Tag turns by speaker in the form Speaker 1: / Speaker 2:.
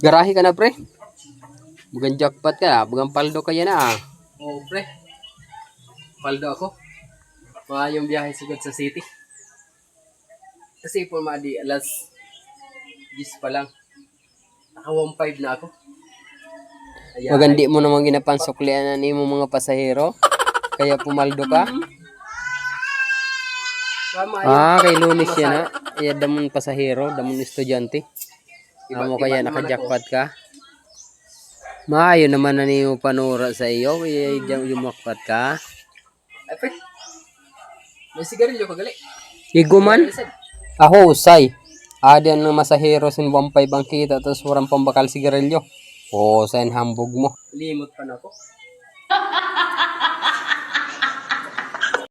Speaker 1: Garahe ka na, pre. Bukan jackpot ka, bukan paldo ka yan ah.
Speaker 2: Oo, pre. Paldo ako. Mga yung biyahe sugod sa city. Kasi po madi, alas 10 pa lang. Naka 1.5 na ako. Kaya,
Speaker 1: Magandi mo naman ginapansuklian ni mo mga pasahero. Kaya pumaldo ka.
Speaker 2: Tama
Speaker 1: Kay Lunis yan na. Iya damon pasahero, damon estudyante. Amo kaya naka-jackpot ka. Maayo naman na niyo panura sa iyo. Kaya yumakpat ka.
Speaker 2: Ay, pre. May sigarilyo ka gali.
Speaker 1: Iguman. Ako, usay. Adian ng masahero sin 1.5 ang kita tapos walang pambakal sigarilyo. O, sa hambog mo.
Speaker 2: Limot pa na ako.